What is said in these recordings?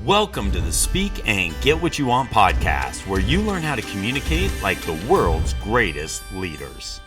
Welcome to the Speak and Get What You Want podcast, where you learn how to communicate like the world's greatest leaders.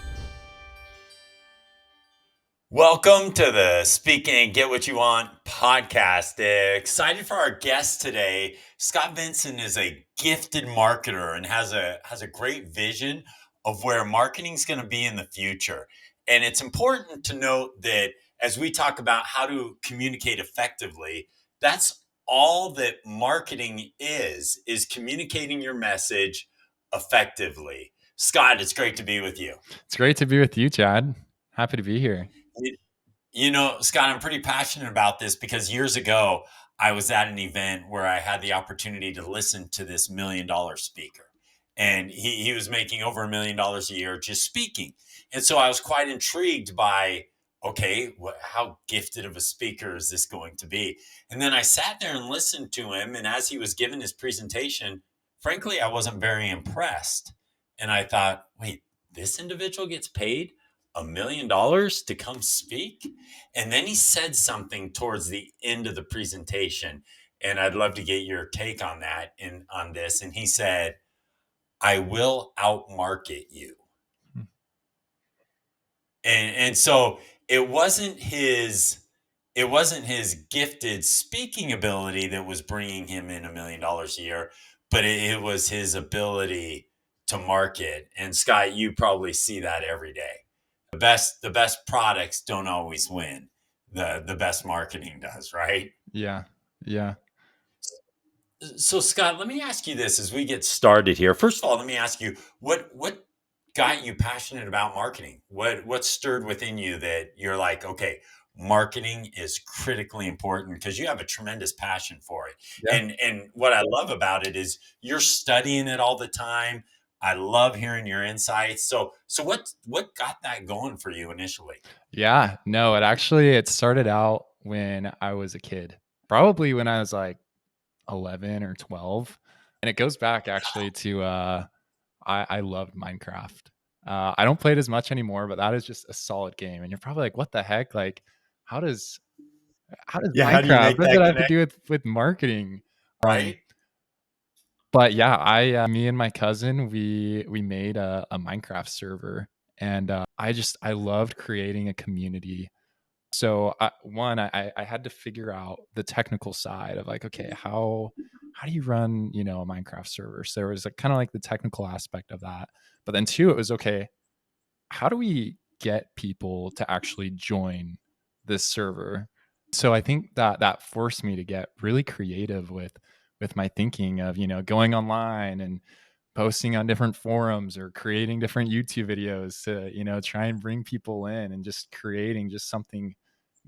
Welcome to the Speak and Get What You Want podcast. Excited for our guest today. Scott Vincent is a gifted marketer and has a great vision of where marketing is going to be in the future. And it's important to note that as we talk about how to communicate effectively, that's all that marketing is communicating your message effectively. Scott, it's great to be with you. It's great to be with you, Chad. Happy to be here. You know, Scott, I'm pretty passionate about this because years ago, I was at an event where I had the opportunity to listen to this $1 million speaker. And he was making over $1 million a year just speaking. And so I was quite intrigued by, okay, how gifted of a speaker is this going to be? And then I sat there and listened to him. And as he was giving his presentation, frankly, I wasn't very impressed. And I thought, wait, this individual gets paid $1 million to come speak? And then he said something towards the end of the presentation. And I'd love to get your take on that and on this. And he said, I will outmarket you. And so it wasn't his gifted speaking ability that was bringing him in $1 million a year, but it was his ability to market. And Scott, you probably see that every day. The best products don't always win. The best marketing does, right? Yeah. So Scott, let me ask you this as we get started here. First of all, let me ask you what got you passionate about marketing? What stirred within you that you're like, okay, marketing is critically important because you have a tremendous passion for it. Yeah. And what I love about it is you're studying it all the time. I love hearing your insights. So what got that going for you initially? Yeah. No, it started out when I was a kid, probably when I was like 11 or 12. And it goes back actually to, I loved Minecraft. I don't play it as much anymore, but that is just a solid game. And you're probably like, what the heck? Like, how does Yeah, how do you Minecraft, make what does that that have to connect? do with marketing? Right? But yeah, me and my cousin, we made a Minecraft server, and I loved creating a community. So I had to figure out the technical side of like, okay, how do you run a Minecraft server? So there was kind of like the technical aspect of that, but then two, it was okay, how do we get people to actually join this server? So I think that forced me to get really creative with my thinking of, going online and posting on different forums or creating different YouTube videos to, try and bring people in and just creating just something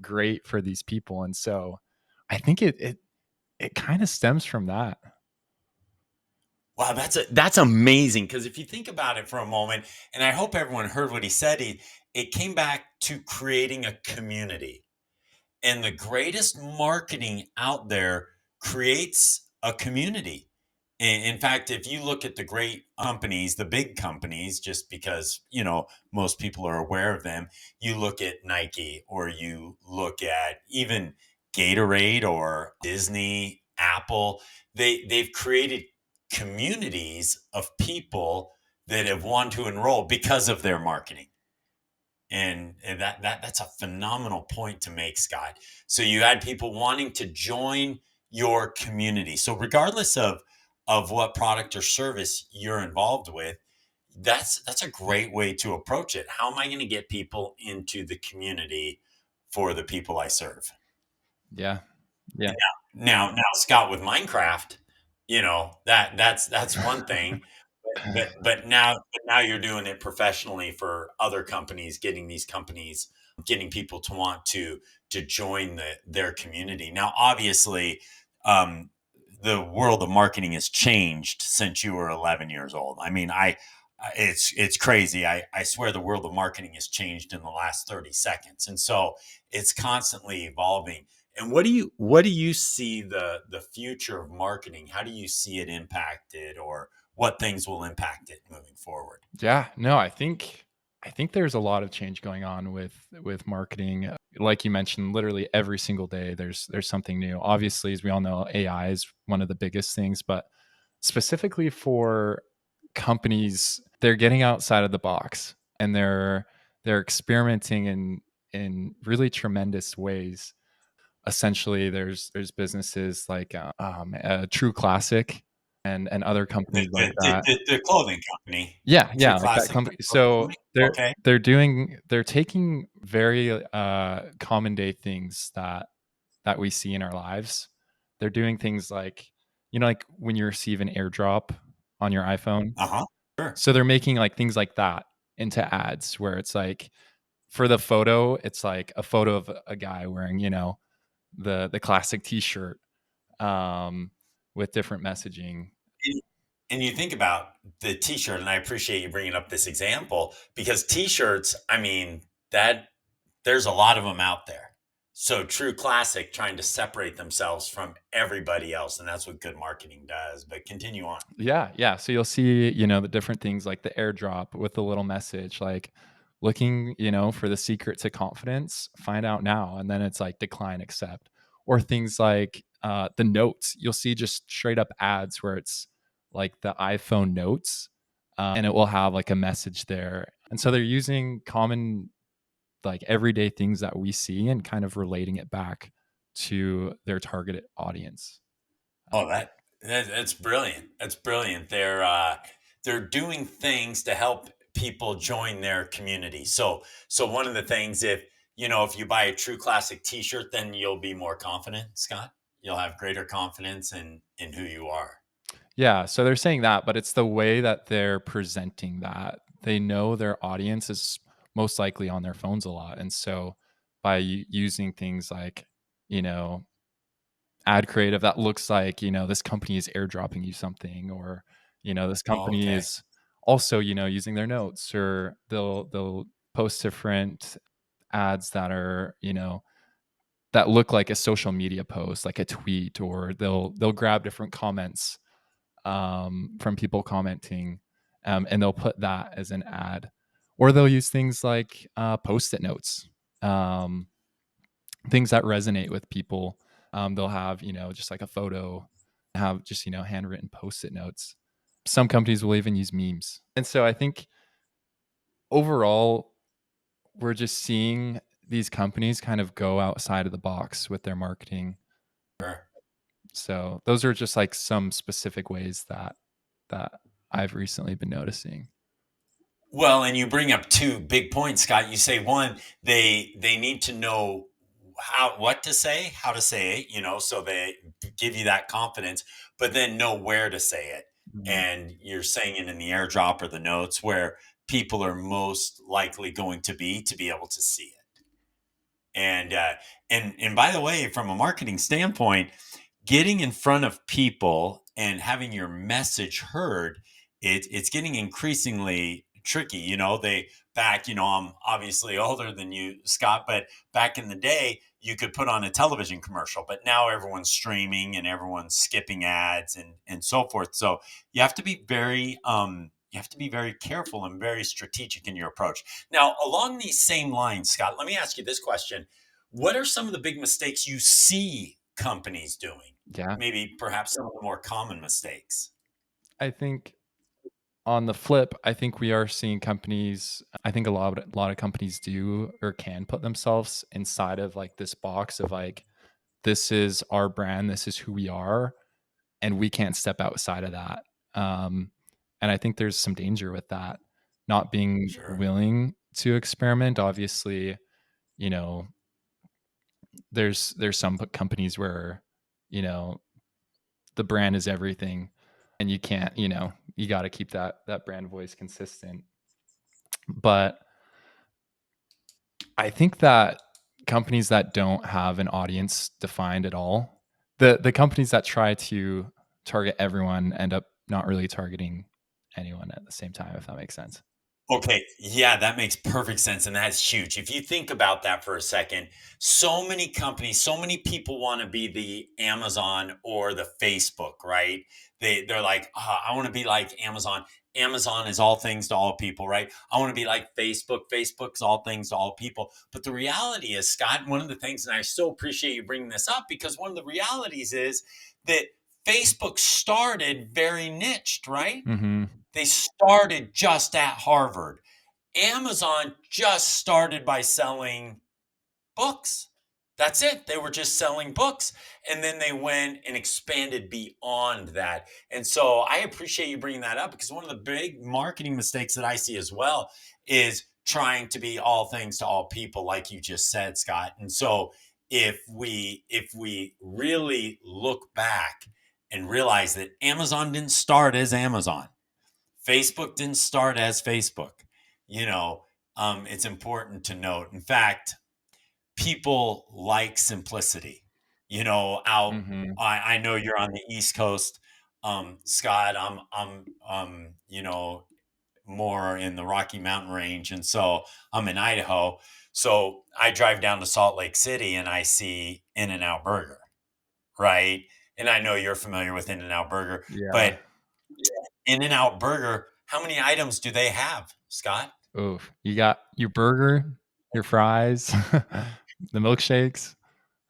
great for these people. And so I think it kind of stems from that. Wow, that's amazing. Because if you think about it for a moment, and I hope everyone heard what he said, it came back to creating a community. And the greatest marketing out there creates a community. In fact, if you look at the great companies, the big companies, just because, most people are aware of them, you look at Nike or you look at even Gatorade or Disney, Apple, they've created communities of people that have wanted to enroll because of their marketing. And that's a phenomenal point to make, Scott. So you had people wanting to join your community. So regardless of what product or service you're involved with, that's a great way to approach it. How am I going to get people into the community for the people I serve? Yeah. Yeah. Now, Scott, with Minecraft, that's one thing. But now you're doing it professionally for other companies, getting people to want to join their community. Now, obviously, um, the world of marketing has changed since you were 11 years old. I mean, it's crazy. I swear the world of marketing has changed in the last 30 seconds, and so it's constantly evolving. And what do you see the future of marketing? How do you see it impacted, or what things will impact it moving forward? Yeah, no, I think I think there's a lot of change going on with marketing. Like you mentioned, literally every single day there's something new. Obviously, as we all know, AI is one of the biggest things, but specifically for companies, they're getting outside of the box and they're experimenting in really tremendous ways. Essentially, there's businesses like True Classic and other The companies like the the that. the the clothing company. Yeah, True yeah, like that Classic, the company. clothing So company? Okay. they're taking very, common day things that we see in our lives. They're doing things like, like when you receive an airdrop on your iPhone. Uh-huh. Sure. So they're making, like, things like that into ads where it's like, for the photo, it's like a photo of a guy wearing, the classic T-shirt, um, with different messaging. And and you think about the T-shirt, and I appreciate you bringing up this example because T-shirts, I mean, that there's a lot of them out there. So True Classic trying to separate themselves from everybody else, and that's what good marketing does. But continue on. Yeah, yeah. So you'll see, the different things like the airdrop with the little message, like looking, for the secret to confidence, find out now. And then it's like decline, accept. Or things like the notes. You'll see just straight up ads where it's like the iPhone notes, and it will have like a message there. And so they're using common, like everyday things that we see and kind of relating it back to their targeted audience. Oh, that's brilliant. That's brilliant. They're doing things to help people join their community. So one of the things, if you buy a True Classic T-shirt, then you'll be more confident, Scott. You'll have greater confidence in who you are. Yeah, so they're saying that, but it's the way that they're presenting that. They know their audience is most likely on their phones a lot. And so by using things like, you know, ad creative that looks like, this company is airdropping you something, or, this Oh, company okay. is also, using their notes, or they'll post different ads that are, that look like a social media post, like a tweet, or they'll grab different comments from people commenting, and they'll put that as an ad, or they'll use things like post-it notes, um, things that resonate with people. They'll have just like a photo, have just handwritten post-it notes. Some companies will even use memes, and so I think overall we're just seeing these companies kind of go outside of the box with their marketing. Sure. So those are just like some specific ways that I've recently been noticing. Well, and you bring up two big points, Scott. You say one, they need to know what to say, how to say it, so they give you that confidence, but then know where to say it. Mhm. And you're saying it in the airdrop or the notes where people are most likely going to be able to see it. And by the way, from a marketing standpoint, getting in front of people and having your message heard, it's getting increasingly tricky. I'm obviously older than you, Scott, but back in the day, you could put on a television commercial, but now everyone's streaming and everyone's skipping ads and so forth. So you have to be very careful and very strategic in your approach. Now, along these same lines, Scott, let me ask you this question. What are some of the big mistakes you see companies doing? Yeah. Maybe perhaps some of the more common mistakes. I think on the flip, I think we are seeing companies, I think a lot of companies do or can put themselves inside of like this box of like, this is our brand, this is who we are, and we can't step outside of that. Um, and I think there's some danger with that, not being Sure. willing to experiment. Obviously, you know, there's some companies where, you know, the brand is everything, and you can't, you got to keep that brand voice consistent. But I think that companies that don't have an audience defined at all, the companies that try to target everyone end up not really targeting anyone at the same time, if that makes sense. Okay, yeah, that makes perfect sense, and that's huge. If you think about that for a second, so many companies, so many people want to be the Amazon or the Facebook, right? They're like, I want to be like Amazon. Amazon is all things to all people, right? I want to be like Facebook. Facebook's all things to all people. But the reality is, Scott, one of the things, and I so appreciate you bringing this up because one of the realities is that Facebook started very niched, right? Mhm. They started just at Harvard. Amazon just started by selling books. That's it. They were just selling books. And then they went and expanded beyond that. And so I appreciate you bringing that up because one of the big marketing mistakes that I see as well is trying to be all things to all people, like you just said, Scott. And so if we really look back and realize that Amazon didn't start as Amazon, Facebook didn't start as Facebook. You know, it's important to note. In fact, people like simplicity. You know, out. Mhm. I know you're on the East Coast, Scott. More in the Rocky Mountain range, and so I'm in Idaho. So I drive down to Salt Lake City, and I see In and Out Burger, right? And I know you're familiar with In and Out Burger, Yeah. but In and Out Burger, how many items do they have, Scott? Oof. You got your burger, your fries, the milkshakes.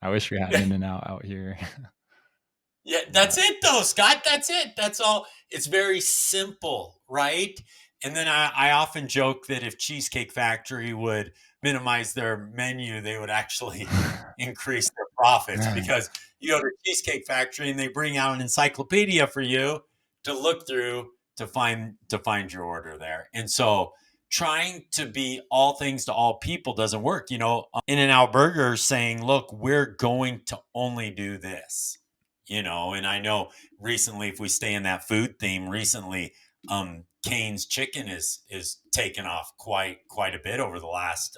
I wish we had In-N-Out out here. Yeah, that's Yeah. it though, Scott. That's it. That's all. It's very simple, right? And then I often joke that if Cheesecake Factory would minimize their menu, they would actually increase their profits because you go to Cheesecake Factory and they bring out an encyclopedia for you to look through to find your order there. And so trying to be all things to all people doesn't work. In and Out Burger saying, look, we're going to only do this. And I know recently, if we stay in that food theme, recently, Cane's Chicken is taken off quite a bit over the last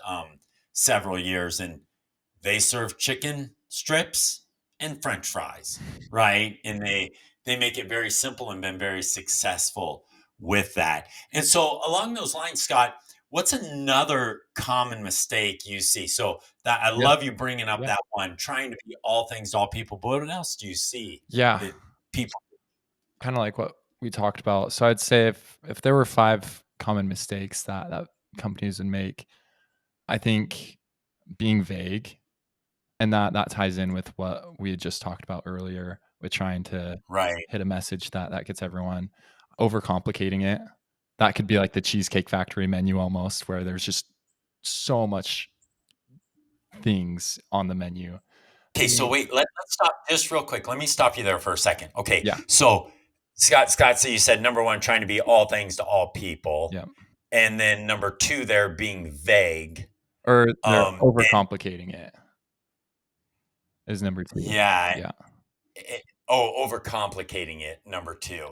several years, and they serve chicken strips and French fries, right? And they make it very simple and been very successful with that. And so, along those lines, Scott, what's another common mistake you see? So that I Yeah. love you bringing up Yeah. that one, trying to be all things to all people. But what else do you see Yeah. that people? Kinda like what we talked about. So I'd say if there were 5 common mistakes that companies would make, I think being vague, and that ties in with what we had just talked about earlier with trying to Right. hit a message that gets everyone. Overcomplicating it. That could be like the Cheesecake Factory menu almost, where there's just so much things on the menu. Okay, so Being wait, let's stop just real quick. Let me stop you there for a second. Okay, Yeah, so Scott, so you said number one, trying to be all things to all people, yeah. and then number two, there being vague. Or they're And overcomplicating it is number 2. yeah, Yeah. overcomplicating it. Number two,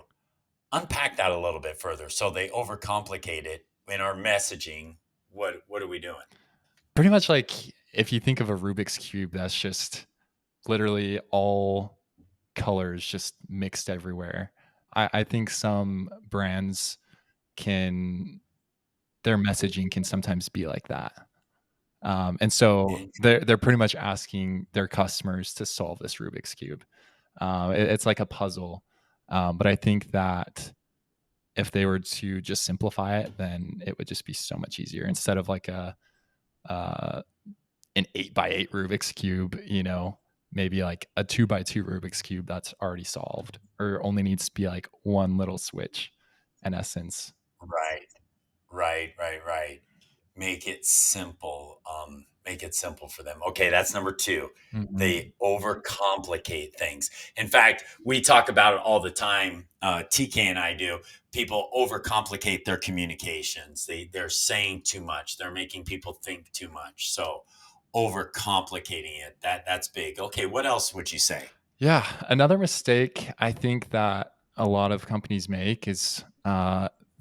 unpack that a little bit further. So they overcomplicate it in our messaging. What are we doing? Pretty much like if you think of a Rubik's cube, that's just literally all colors just mixed everywhere. I think some brands can their messaging can sometimes be like that. And so And they're pretty much asking their customers to solve this Rubik's cube. It's like a puzzle. But I think that if they were to just simplify it, then it would just be so much easier instead of like uh, an 8x8 Rubik's cube, maybe like a 2x2 Rubik's cube that's already solved or only needs to be like one little switch in essence. right, right. Make it simple for them. Okay, that's number two. They Mhm. overcomplicate things. In fact, we talk about it all the time. TK and I do. People overcomplicate their communications. They're saying too much. They're making people think too much. So overcomplicating it, that's big. Okay, what else would you say? Yeah, another mistake I think that a lot of companies make is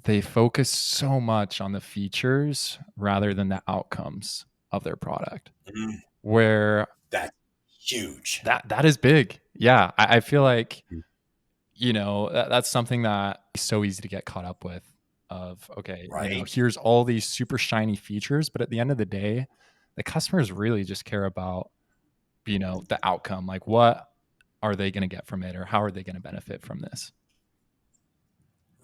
they focus so much on the features rather than the outcomes of their product. Mm, Where that's huge. that is big. Yeah, I feel like that's something that is so easy to get caught up with. of, okay, Right. here's all these super shiny features, but at the end of the day, the customers really just care about, the outcome. Like, what are they going to get from it, or how are they going to benefit from this?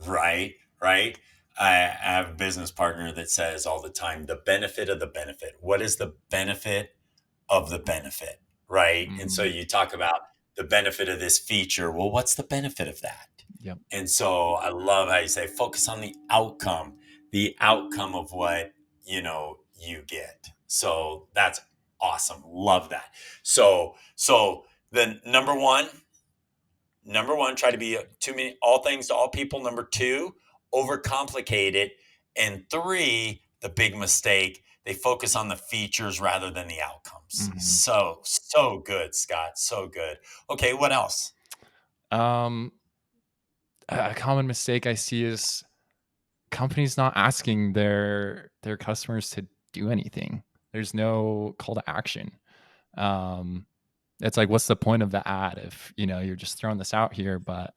Right. Right. I have a business partner that says all the time, the benefit of the benefit. What is the benefit of the benefit? Right. And so Mhm. you talk about the benefit of this feature. Well, what's the benefit of that? Yep. And so I love how you say focus on the outcome of what you get. So that's awesome. Love that. So the number one, try to be too many all things to all people. Number two, overcomplicate it. And three, the big mistake, they focus on the features rather than the outcomes. Mhm. So good, Scott. So good. Okay, what else? Um, a common mistake I see is companies not asking their customers to do anything. There's no call to action. Um, it's like, what's the point of the ad if you're just throwing this out here, but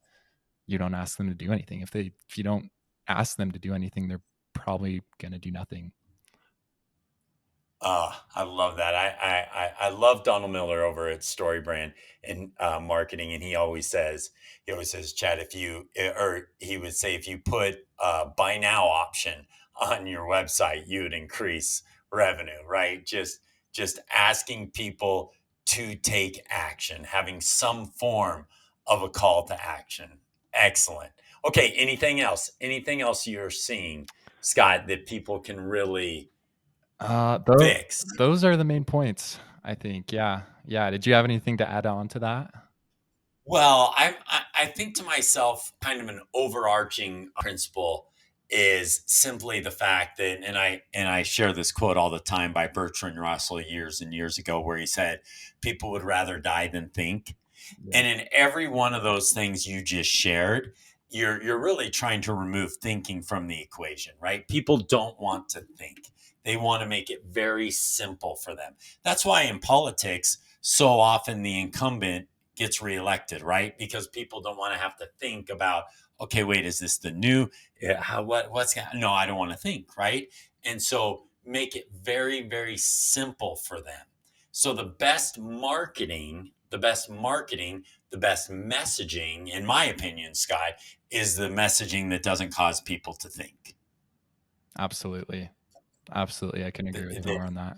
you don't ask them to do anything? If you don't ask them to do anything, they're probably gonna do nothing. I love that. I love Donald Miller over at Story Brand and marketing, and he always says, Chad, if you or he would say if you put a buy now option on your website, you would increase revenue. Right? Just asking people to take action, having some form of a call to action. Excellent. Okay. Anything else? Anything else you're seeing, Scott, that people can really fix? Those are the main points, I think. Yeah, yeah. Did you have anything to add on to that? Well, I think to myself, kind of an overarching principle is simply the fact that, and I share this quote all the time by Bertrand Russell years and years ago, where he said, "People would rather die than think." Yeah, And in every one of those things you just shared, you're really trying to remove thinking from the equation, right? People don't want to think. They want to make it very simple for them. That's why in politics, so often the incumbent gets reelected, right? Because people don't want to have to think about, okay, wait, is this the new? No, I don't want to think, right? And so make it very, very simple for them. So the best messaging, in my opinion, Scott, is the messaging that doesn't cause people to think. absolutely. Absolutely. I can agree with you more on that.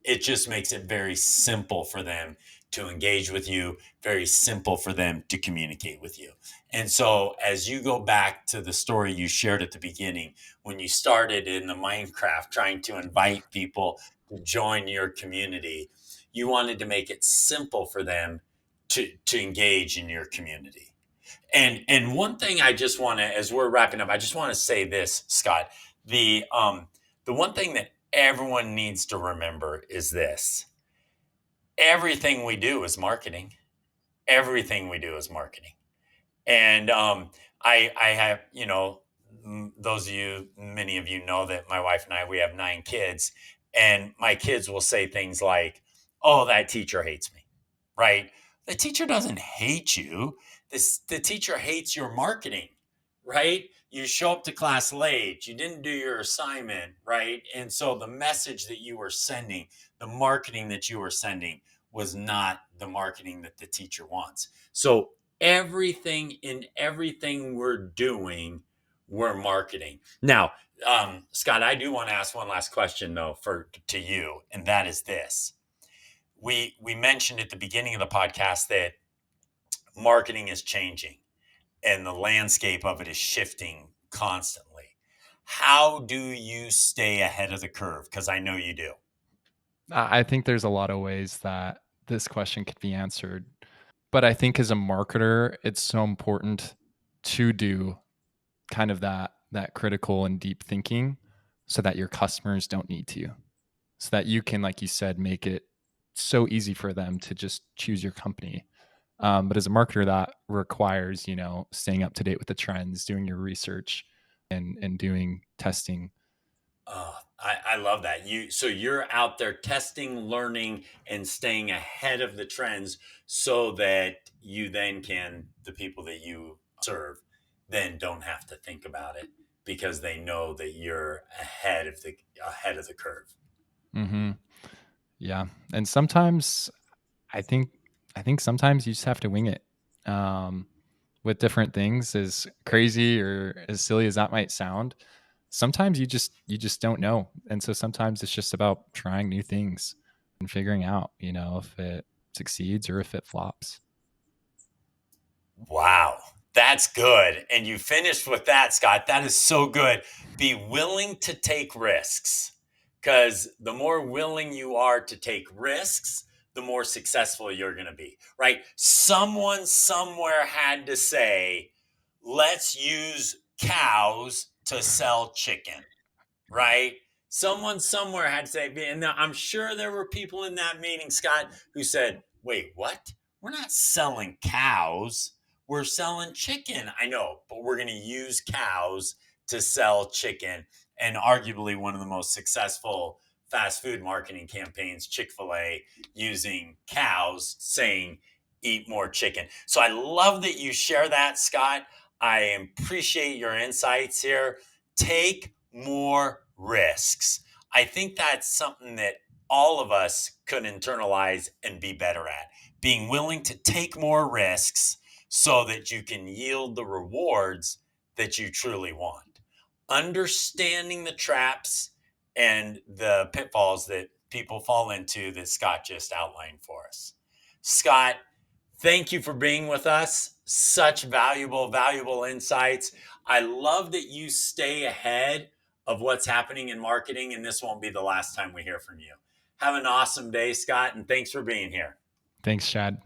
It just makes it very simple for them to engage with you, very simple for them to communicate with you. And so, as you go back to the story you shared at the beginning, when you started in the Minecraft trying to invite people to join your community, you wanted to make it simple for them to engage in your community. And one thing I just want to, as we're wrapping up, I just want to say this, Scott. The one thing that everyone needs to remember is this: everything we do is marketing. Everything we do is marketing. And I have, those of you, many of you know that my wife and I, we have 9 kids, and my kids will say things like, "Oh, that teacher hates me," right? The teacher doesn't hate you. The teacher hates your marketing, right? You show up to class late, you didn't do your assignment, right? And so the message that you were sending, the marketing that you were sending, was not the marketing that the teacher wants. So everything we're doing, we're marketing. Now, Scott, I do want to ask one last question though for to you, and that is this: we mentioned at the beginning of the podcast that marketing is changing and the landscape of it is shifting constantly. How do you stay ahead of the curve? Because I know you do. I think there's a lot of ways that this question could be answered. But I think as a marketer, it's so important to do kind of that critical and deep thinking so that your customers don't need to. So that you can, like you said, make it so easy for them to just choose your company. But as a marketer, that requires, staying up to date with the trends, doing your research and doing testing. I love that. You're out there testing, learning, and staying ahead of the trends so that the people that you serve then don't have to think about it. because they know that you're ahead of the curve. Mhm. Yeah, and sometimes I think I think sometimes you just have to wing it, um, with different things, as crazy or as silly as that might sound. Sometimes you just don't know, and so sometimes it's just about trying new things and figuring out, if it succeeds or if it flops. Wow, that's good. And you finished with that, Scott. That is so good. Be willing to take risks, because the more willing you are to take risks, the more successful you're going to be, right? Someone somewhere had to say, let's use cows to sell chicken, right? Someone somewhere had to say, and I'm sure there were people in that meeting, Scott, who said, wait, what? We're not selling cows. We're selling chicken. I know, but we're going to use cows to sell chicken. And arguably one of the most successful fast food marketing campaigns, Chick-fil-A, using cows saying, eat more chicken. So I love that you share that, Scott. I appreciate your insights here. Take more risks. I think that's something that all of us could internalize and be better at. Being willing to take more risks so that you can yield the rewards that you truly want. Understanding the traps and the pitfalls that people fall into that Scott just outlined for us. Scott, thank you for being with us. Such valuable insights. I love that you stay ahead of what's happening in marketing, and this won't be the last time we hear from you. Have an awesome day, Scott, and thanks for being here. Thanks, Chad.